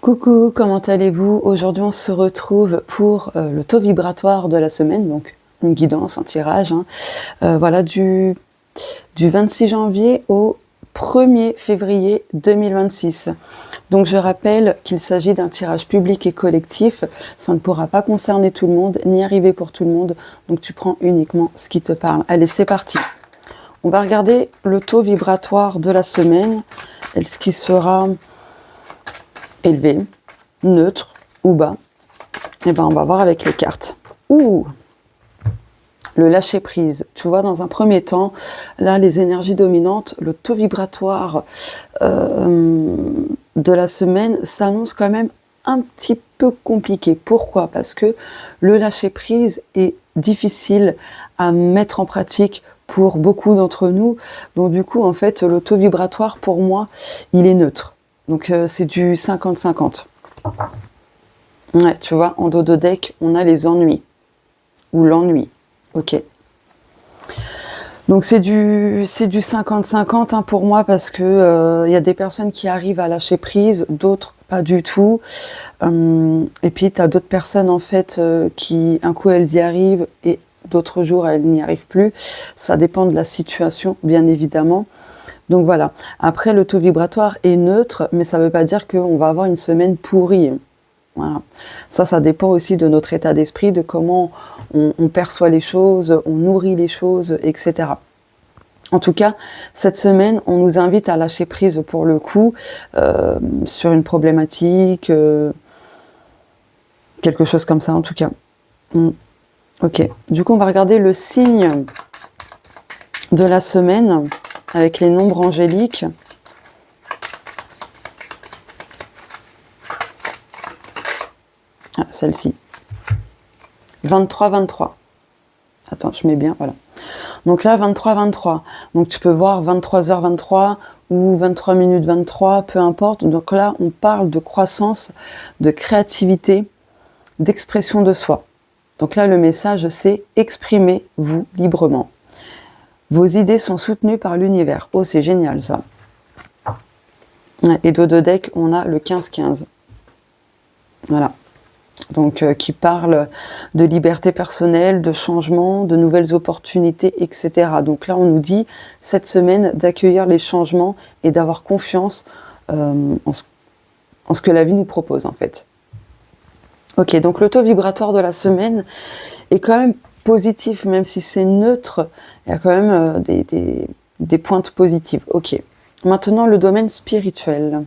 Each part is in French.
Coucou, comment allez-vous? Aujourd'hui, on se retrouve pour le taux vibratoire de la semaine, donc une guidance, un tirage, voilà, du 26 janvier au 1er février 2026. Donc je rappelle qu'il s'agit d'un tirage public et collectif, ça ne pourra pas concerner tout le monde, ni arriver pour tout le monde, donc tu prends uniquement ce qui te parle. Allez, c'est parti. On va regarder le taux vibratoire de la semaine, est-ce qu'il sera élevé, neutre ou bas? Et ben on va voir avec les cartes. Ouh, le lâcher prise. Tu vois, dans un premier temps, là, les énergies dominantes, le taux vibratoire de la semaine s'annonce quand même un petit peu compliqué. Pourquoi? Parce que le lâcher prise est difficile à mettre en pratique pour beaucoup d'entre nous. Donc du coup, en fait, le taux vibratoire, pour moi, il est neutre. Donc c'est du 50-50. Ouais, tu vois, en dos de deck, on a les ennuis. Ou l'ennui. Ok. Donc c'est du 50-50 pour moi, parce que y a des personnes qui arrivent à lâcher prise, d'autres pas du tout. Et puis tu as d'autres personnes en fait qui, un coup elles y arrivent et d'autres jours elles n'y arrivent plus. Ça dépend de la situation, bien évidemment. Donc voilà. Après, le taux vibratoire est neutre, mais ça ne veut pas dire qu'on va avoir une semaine pourrie. Voilà. Ça dépend aussi de notre état d'esprit, de comment on perçoit les choses, on nourrit les choses, etc. En tout cas, cette semaine, on nous invite à lâcher prise pour le coup, sur une problématique, quelque chose comme ça en tout cas. Ok. Du coup, on va regarder le signe de la semaine avec les nombres angéliques. Ah, celle-ci. 23-23. Attends, je mets bien, voilà. Donc là, 23-23. Donc tu peux voir 23h23 ou 23 minutes 23, peu importe. Donc là, on parle de croissance, de créativité, d'expression de soi. Donc là, le message, c'est exprimez-vous librement. Vos idées sont soutenues par l'univers. Oh, c'est génial, ça. Et dos de deck, on a le 15-15. Voilà. Donc, qui parle de liberté personnelle, de changement, de nouvelles opportunités, etc. Donc là, on nous dit, cette semaine, d'accueillir les changements et d'avoir confiance en ce que la vie nous propose, en fait. Ok, donc le taux vibratoire de la semaine est quand même positif, même si c'est neutre, il y a quand même des pointes positives. Ok. Maintenant, le domaine spirituel.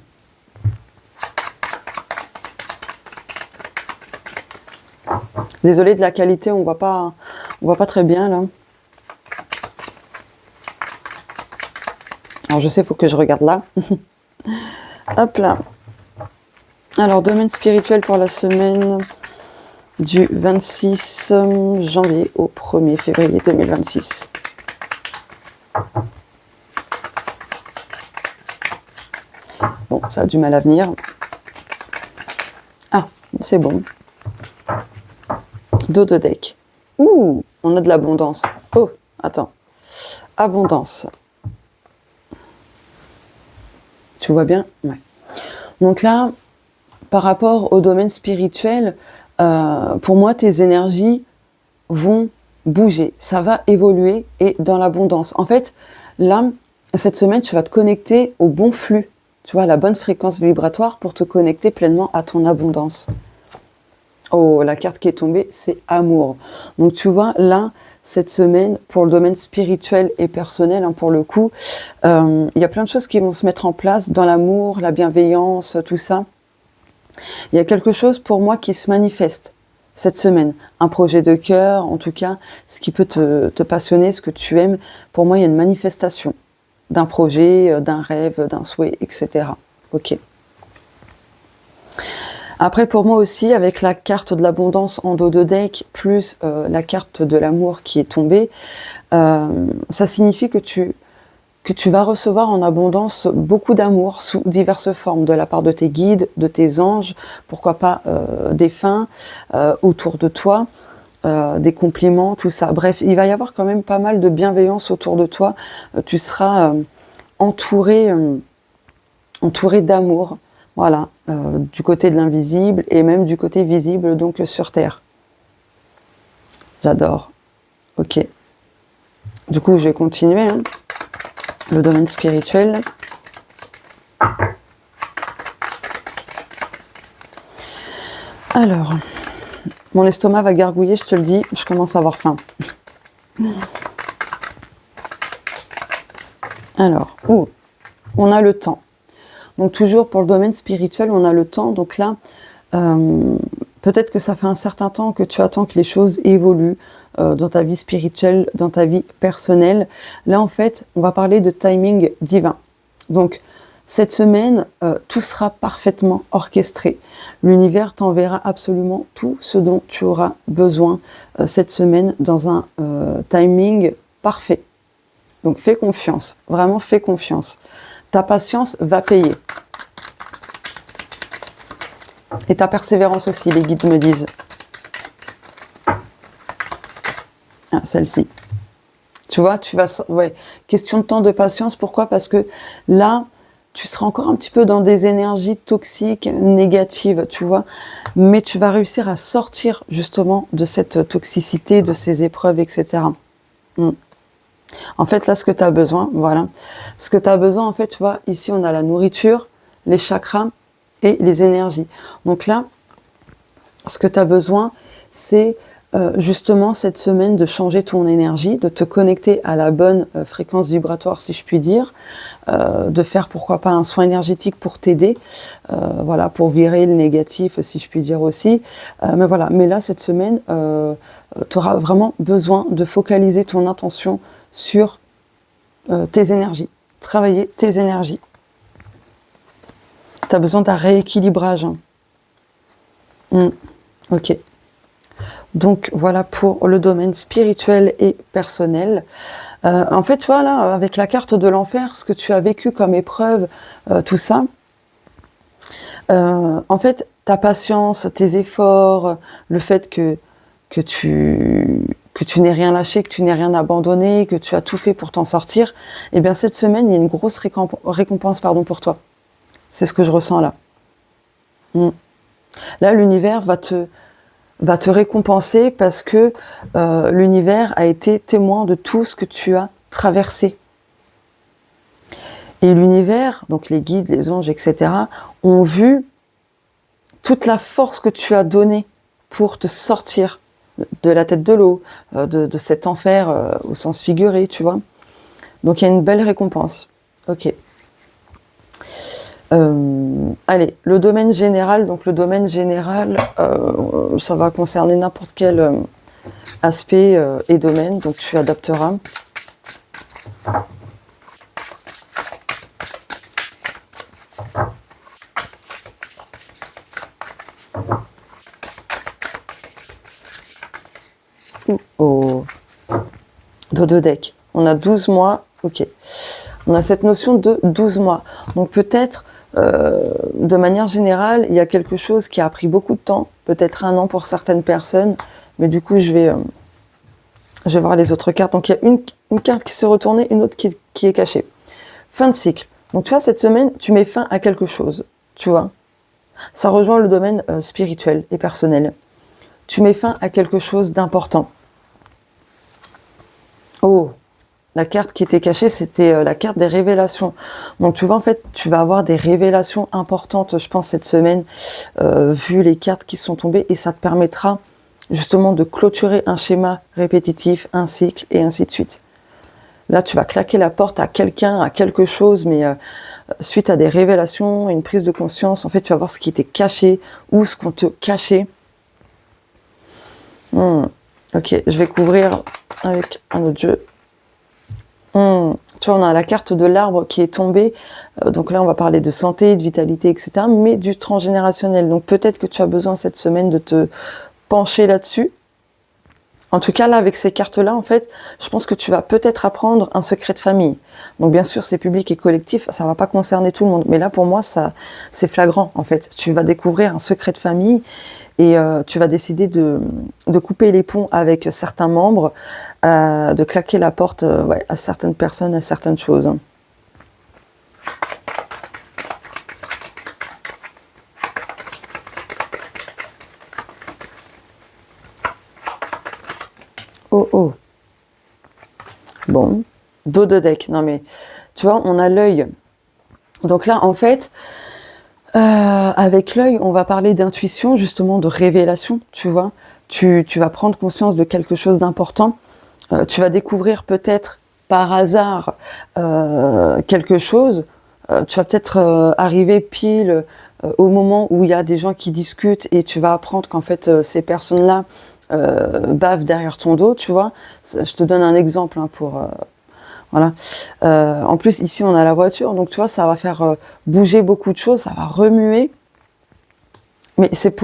Désolée de la qualité, on voit pas très bien là. Alors je sais, il faut que je regarde là. Hop là. Alors, domaine spirituel pour la semaine du 26 janvier au 1er février 2026. Bon, ça a du mal à venir. Ah, c'est bon. Dos de deck. Ouh, on a de l'abondance. Oh, attends. Abondance. Tu vois bien? Ouais. Donc là, par rapport au domaine spirituel, pour moi, tes énergies vont bouger. Ça va évoluer et dans l'abondance. En fait, là, cette semaine, tu vas te connecter au bon flux. Tu vois, à la bonne fréquence vibratoire pour te connecter pleinement à ton abondance. Oh, la carte qui est tombée, c'est amour. Donc tu vois, là, cette semaine, pour le domaine spirituel et personnel, pour le coup, il y a plein de choses qui vont se mettre en place dans l'amour, la bienveillance, tout ça. Il y a quelque chose pour moi qui se manifeste cette semaine. Un projet de cœur, en tout cas, ce qui peut te passionner, ce que tu aimes. Pour moi, il y a une manifestation d'un projet, d'un rêve, d'un souhait, etc. Ok. Après, pour moi aussi, avec la carte de l'abondance en dos de deck, plus la carte de l'amour qui est tombée, ça signifie que tu vas recevoir en abondance beaucoup d'amour sous diverses formes, de la part de tes guides, de tes anges, pourquoi pas des défunts autour de toi, des compliments, tout ça. Bref, il va y avoir quand même pas mal de bienveillance autour de toi. Tu seras entouré d'amour, Voilà, du côté de l'invisible et même du côté visible, donc sur Terre. J'adore. Ok. Du coup, je vais continuer. Hein. Le domaine spirituel. Alors, mon estomac va gargouiller, je te le dis, je commence à avoir faim. Alors, on a le temps. Donc toujours pour le domaine spirituel, on a le temps. Donc là, peut-être que ça fait un certain temps que tu attends que les choses évoluent dans ta vie spirituelle, dans ta vie personnelle. Là, en fait, on va parler de timing divin. Donc, cette semaine, tout sera parfaitement orchestré. L'univers t'enverra absolument tout ce dont tu auras besoin cette semaine dans un timing parfait. Donc, fais confiance. Vraiment, fais confiance. Ta patience va payer. Et ta persévérance aussi, les guides me disent. Ah, celle-ci. Tu vois, question de temps, de patience. Pourquoi? Parce que là, tu seras encore un petit peu dans des énergies toxiques, négatives, tu vois. Mais tu vas réussir à sortir justement de cette toxicité, de ces épreuves, etc. En fait, là, ce que tu as besoin, voilà. Ce que tu as besoin, en fait, tu vois, ici, on a la nourriture, les chakras et les énergies. Donc là, ce que tu as besoin, c'est justement cette semaine de changer ton énergie, de te connecter à la bonne fréquence vibratoire, si je puis dire, de faire pourquoi pas un soin énergétique pour t'aider, voilà, pour virer le négatif, si je puis dire aussi. Mais voilà, mais là cette semaine, tu auras vraiment besoin de focaliser ton attention sur tes énergies, travailler tes énergies. Tu as besoin d'un rééquilibrage. Ok. Donc voilà pour le domaine spirituel et personnel. En fait, tu vois là, avec la carte de l'enfer, ce que tu as vécu comme épreuve, tout ça, en fait, ta patience, tes efforts, le fait que tu n'aies rien lâché, que tu n'aies rien abandonné, que tu as tout fait pour t'en sortir, eh bien cette semaine, il y a une grosse récompense pour toi. C'est ce que je ressens là. Là, l'univers va te récompenser parce que l'univers a été témoin de tout ce que tu as traversé. Et l'univers, donc les guides, les anges, etc., ont vu toute la force que tu as donnée pour te sortir de la tête de l'eau, de cet enfer au sens figuré, tu vois. Donc il y a une belle récompense. Ok. Allez, le domaine général. Donc le domaine général, ça va concerner n'importe quel aspect et domaine. Donc tu adapteras. Oh, deux decks. On a 12 mois. Ok. On a cette notion de 12 mois. Donc peut-être, de manière générale, il y a quelque chose qui a pris beaucoup de temps, peut-être 1 an pour certaines personnes, mais du coup, je vais voir les autres cartes. Donc il y a une carte qui s'est retournée, une autre qui est cachée. Fin de cycle. Donc tu vois, cette semaine, tu mets fin à quelque chose, tu vois. Ça rejoint le domaine spirituel et personnel. Tu mets fin à quelque chose d'important. Oh, la carte qui était cachée, c'était la carte des révélations. Donc tu vois, en fait, tu vas avoir des révélations importantes, je pense, cette semaine, vu les cartes qui sont tombées, et ça te permettra justement de clôturer un schéma répétitif, un cycle, et ainsi de suite. Là, tu vas claquer la porte à quelqu'un, à quelque chose, mais suite à des révélations, une prise de conscience, en fait, tu vas voir ce qui était caché, ou ce qu'on te cachait. Ok, je vais couvrir avec un autre jeu. Tu vois, on a la carte de l'arbre qui est tombée. Donc là, on va parler de santé, de vitalité, etc. Mais du transgénérationnel. Donc peut-être que tu as besoin cette semaine de te pencher là-dessus. En tout cas, là, avec ces cartes-là, en fait, je pense que tu vas peut-être apprendre un secret de famille. Donc bien sûr, c'est public et collectif, ça va pas concerner tout le monde. Mais là, pour moi, ça, c'est flagrant, en fait. Tu vas découvrir un secret de famille et tu vas décider de couper les ponts avec certains membres, de claquer la porte à certaines personnes, à certaines choses. oh, oh. Bon, dos de deck. Non mais, tu vois, on a l'œil. Donc là, en fait, avec l'œil, on va parler d'intuition, justement, de révélation, tu vois. Tu vas prendre conscience de quelque chose d'important. Tu vas découvrir peut-être par hasard quelque chose. Tu vas peut-être arriver pile au moment où il y a des gens qui discutent et tu vas apprendre qu'en fait, ces personnes-là bavent derrière ton dos, tu vois. Je te donne un exemple hein, pour... voilà. En plus, ici, on a la voiture, donc tu vois, ça va faire bouger beaucoup de choses, ça va remuer. Mais c'est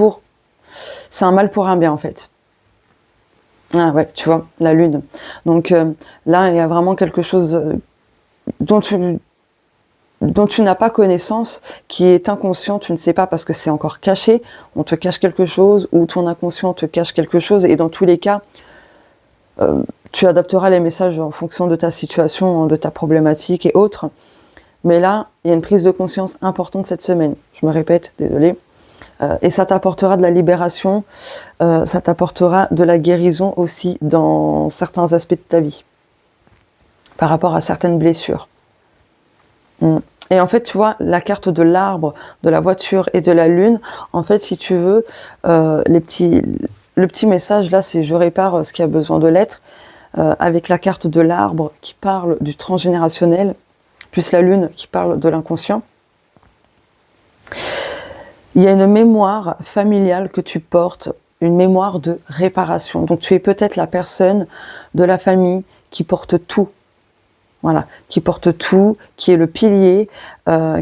un mal pour un bien, en fait. Ah ouais, tu vois, la lune. Donc là, il y a vraiment quelque chose dont tu n'as pas connaissance, qui est inconscient, tu ne sais pas parce que c'est encore caché. On te cache quelque chose, ou ton inconscient te cache quelque chose, et dans tous les cas, tu adapteras les messages en fonction de ta situation, de ta problématique et autres. Mais là, il y a une prise de conscience importante cette semaine. Je me répète, désolée. Et ça t'apportera de la libération, ça t'apportera de la guérison aussi dans certains aspects de ta vie, par rapport à certaines blessures. Et en fait, tu vois, la carte de l'arbre, de la voiture et de la lune, en fait, si tu veux, le petit message là, c'est je répare ce qui a besoin de l'être, avec la carte de l'arbre qui parle du transgénérationnel, plus la lune qui parle de l'inconscient. Il y a une mémoire familiale que tu portes, une mémoire de réparation. Donc tu es peut-être la personne de la famille qui porte tout. Voilà, qui porte tout, qui est le pilier,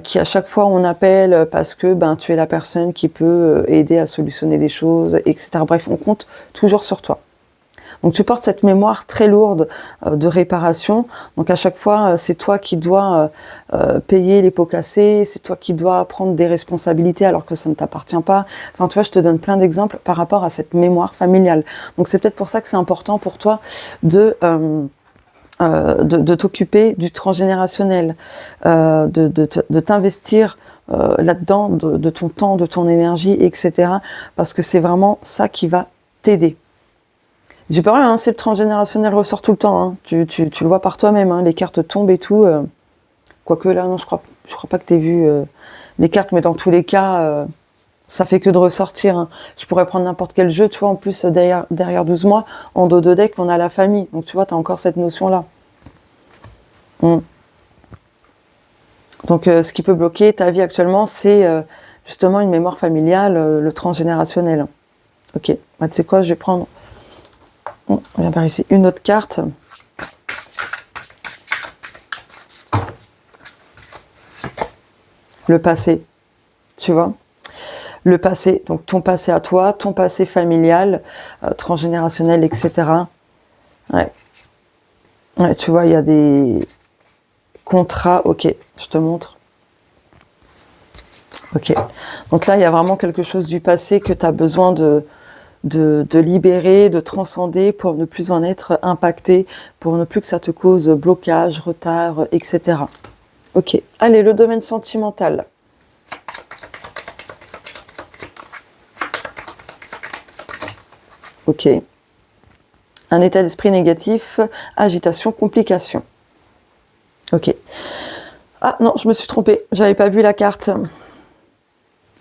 qui à chaque fois on appelle parce que tu es la personne qui peut aider à solutionner les choses, etc. Bref, on compte toujours sur toi. Donc tu portes cette mémoire très lourde de réparation. Donc à chaque fois, c'est toi qui dois payer les pots cassés, c'est toi qui dois prendre des responsabilités alors que ça ne t'appartient pas. Enfin, tu vois, je te donne plein d'exemples par rapport à cette mémoire familiale. Donc c'est peut-être pour ça que c'est important pour toi de t'occuper du transgénérationnel, de t'investir là-dedans, de ton temps, de ton énergie, etc. Parce que c'est vraiment ça qui va t'aider. J'ai peur, hein, si le transgénérationnel ressort tout le temps, hein. Tu le vois par toi-même, hein, les cartes tombent et tout. Quoique là, non, je crois pas que tu aies vu les cartes, mais dans tous les cas, ça fait que de ressortir. Hein. Je pourrais prendre n'importe quel jeu, tu vois, en plus, derrière 12 mois, en dos de deck, on a la famille. Donc, tu vois, tu as encore cette notion-là. Donc, ce qui peut bloquer ta vie actuellement, c'est justement une mémoire familiale, le transgénérationnel. Ok, tu sais quoi, je vais prendre... on vient par ici, une autre carte. Le passé, tu vois. Le passé, donc ton passé à toi, ton passé familial, transgénérationnel, etc. Ouais. Ouais, tu vois, il y a des contrats. Ok, je te montre. Ok. Donc là, il y a vraiment quelque chose du passé que tu as besoin de libérer, de transcender pour ne plus en être impacté, pour ne plus que ça te cause blocage, retard, etc. Ok. Allez, le domaine sentimental. Ok. Un état d'esprit négatif, agitation, complication. Ok. Ah non, je me suis trompée, j'avais pas vu la carte.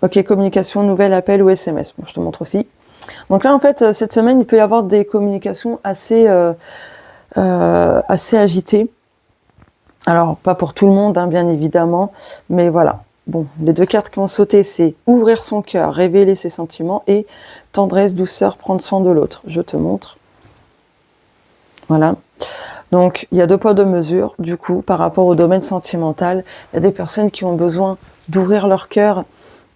Ok, communication, nouvelle, appel ou SMS. Bon, je te montre aussi. Donc là, en fait, cette semaine, il peut y avoir des communications assez agitées. Alors, pas pour tout le monde, hein, bien évidemment, mais voilà. Bon, les deux cartes qui ont sauté, c'est ouvrir son cœur, révéler ses sentiments et tendresse, douceur, prendre soin de l'autre. Je te montre. Voilà. Donc, il y a 2 poids 2 mesures, du coup, par rapport au domaine sentimental. Il y a des personnes qui ont besoin d'ouvrir leur cœur,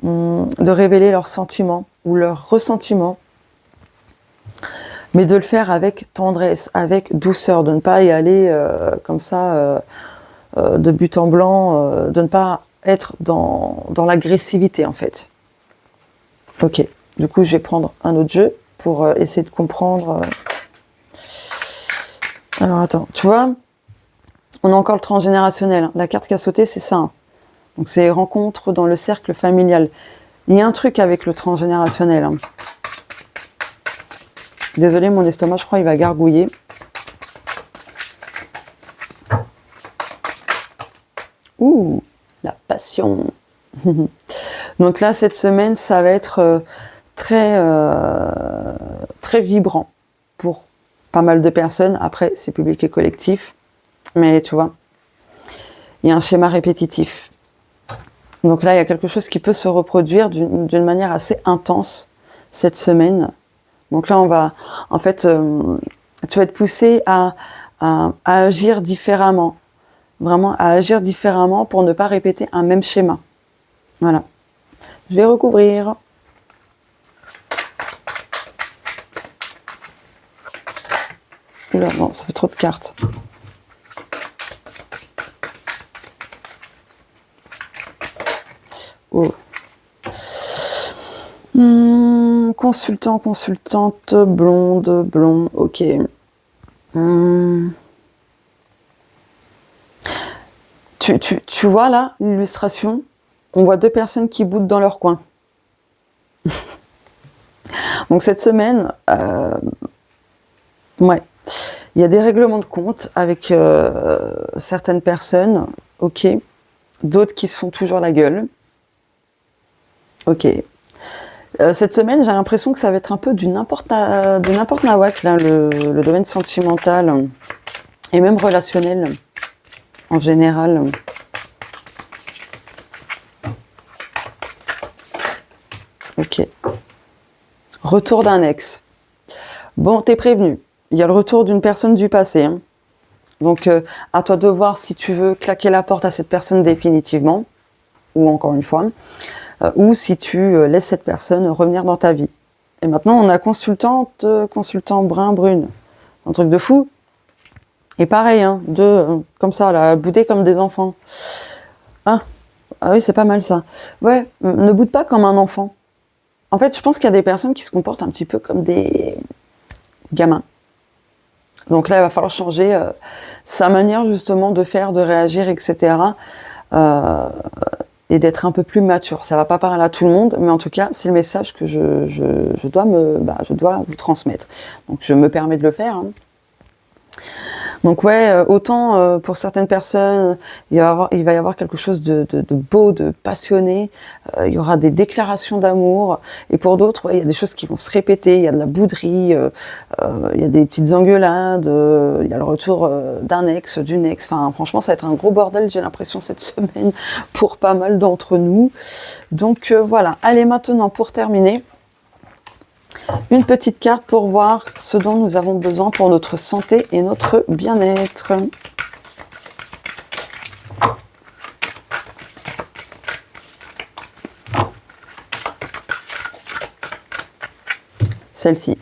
de révéler leurs sentiments ou leurs ressentiments, mais de le faire avec tendresse, avec douceur, de ne pas y aller comme ça, de but en blanc, de ne pas être dans l'agressivité, en fait. Ok, du coup, je vais prendre un autre jeu pour essayer de comprendre... Alors, attends, tu vois, on a encore le transgénérationnel. La carte qui a sauté, c'est ça. Hein. Donc, c'est rencontre dans le cercle familial. Il y a un truc avec le transgénérationnel. Hein. Désolée, mon estomac, je crois, il va gargouiller. passion. Donc là, cette semaine, ça va être très vibrant pour pas mal de personnes. Après, c'est public et collectif. Mais tu vois, il y a un schéma répétitif. Donc là, il y a quelque chose qui peut se reproduire d'une manière assez intense cette semaine. Donc là, tu vas être poussé à agir différemment. Vraiment, à agir différemment pour ne pas répéter un même schéma. Voilà. Je vais recouvrir. Oula, non, ça fait trop de cartes. Oh. Consultant, consultante, blonde, blond, ok. Tu vois là, l'illustration, on voit deux personnes qui boudent dans leur coin. Donc cette semaine, ouais, il y a des règlements de compte avec certaines personnes, ok, d'autres qui se font toujours la gueule, ok. Cette semaine, j'ai l'impression que ça va être un peu du n'importe nawak, là, le domaine sentimental et même relationnel en général. Ok. Retour d'un ex. Bon, t'es prévenu. Il y a le retour d'une personne du passé. Hein. Donc, à toi de voir si tu veux claquer la porte à cette personne définitivement, ou encore une fois, ou si tu laisses cette personne revenir dans ta vie. Et maintenant, on a consultant brun-brune. Un truc de fou. Et pareil, hein, comme ça, là, bouder comme des enfants. Ah oui, c'est pas mal ça. Ouais, ne boude pas comme un enfant. En fait, je pense qu'il y a des personnes qui se comportent un petit peu comme des gamins. Donc là, il va falloir changer sa manière justement de faire, de réagir, etc. Et d'être un peu plus mature. Ça va pas parler à tout le monde, mais en tout cas, c'est le message que je dois vous transmettre. Donc je me permets de le faire. Hein. Donc ouais, autant pour certaines personnes, il va y avoir quelque chose de beau, de passionné, il y aura des déclarations d'amour, et pour d'autres, ouais, il y a des choses qui vont se répéter, il y a de la bouderie, il y a des petites engueulades, il y a le retour d'un ex, d'une ex, enfin franchement ça va être un gros bordel, j'ai l'impression cette semaine, pour pas mal d'entre nous. Donc voilà, allez maintenant pour terminer, une petite carte pour voir ce dont nous avons besoin pour notre santé et notre bien-être. Celle-ci.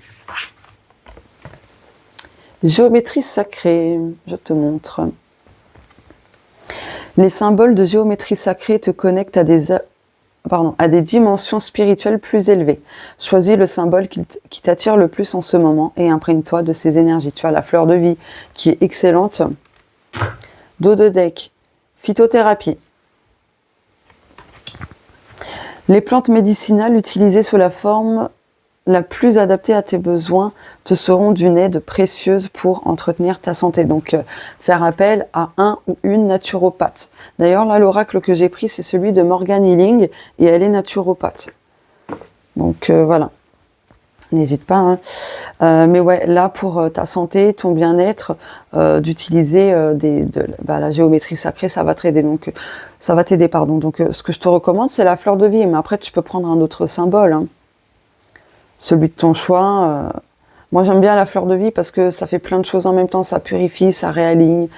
Géométrie sacrée, je te montre. Les symboles de géométrie sacrée te connectent à des dimensions spirituelles plus élevées. Choisis le symbole qui t'attire le plus en ce moment et imprègne-toi de ces énergies. Tu as la fleur de vie qui est excellente. Dos de deck, phytothérapie. Les plantes médicinales utilisées sous la forme la plus adaptée à tes besoins te seront d'une aide précieuse pour entretenir ta santé. Donc, faire appel à un ou une naturopathe. D'ailleurs, là, l'oracle que j'ai pris, c'est celui de Morgan Healing et elle est naturopathe. Donc, voilà. N'hésite pas. Hein. Mais ouais, là, pour ta santé, ton bien-être, d'utiliser la géométrie sacrée, ça va t'aider. Donc, Donc, ce que je te recommande, c'est la fleur de vie. Mais après, tu peux prendre un autre symbole. Hein. Celui de ton choix. Moi, j'aime bien la fleur de vie parce que ça fait plein de choses en même temps. Ça purifie, ça réaligne,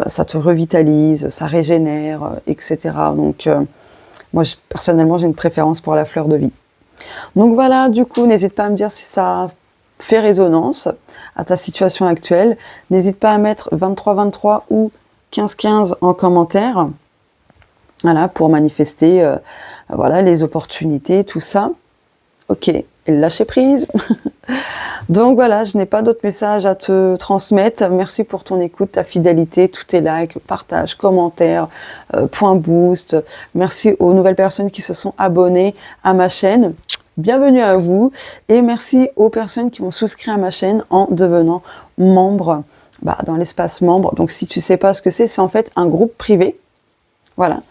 ça te revitalise, ça régénère, etc. Donc, moi, personnellement, j'ai une préférence pour la fleur de vie. Donc voilà, du coup, n'hésite pas à me dire si ça fait résonance à ta situation actuelle. N'hésite pas à mettre 23-23 ou 15-15 en commentaire. Voilà, pour manifester les opportunités, tout ça. Ok. Et le lâcher prise. Donc voilà, je n'ai pas d'autres messages à te transmettre. Merci pour ton écoute, ta fidélité, tous tes likes, partages, commentaires, points boost. Merci aux nouvelles personnes qui se sont abonnées à ma chaîne. Bienvenue à vous. Et merci aux personnes qui ont souscrit à ma chaîne en devenant membre dans l'espace membre. Donc si tu sais pas ce que c'est en fait un groupe privé. Voilà.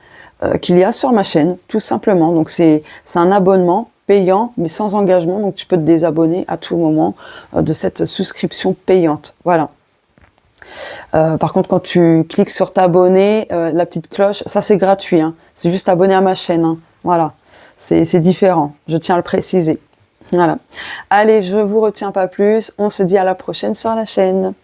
qu'il y a sur ma chaîne, tout simplement. Donc c'est un abonnement payant, mais sans engagement, donc tu peux te désabonner à tout moment de cette souscription payante. Voilà. Par contre, quand tu cliques sur t'abonner, la petite cloche, ça c'est gratuit, hein. C'est juste abonner à ma chaîne, hein. Voilà, c'est différent, je tiens à le préciser. Voilà. Allez, je vous retiens pas plus, on se dit à la prochaine sur la chaîne.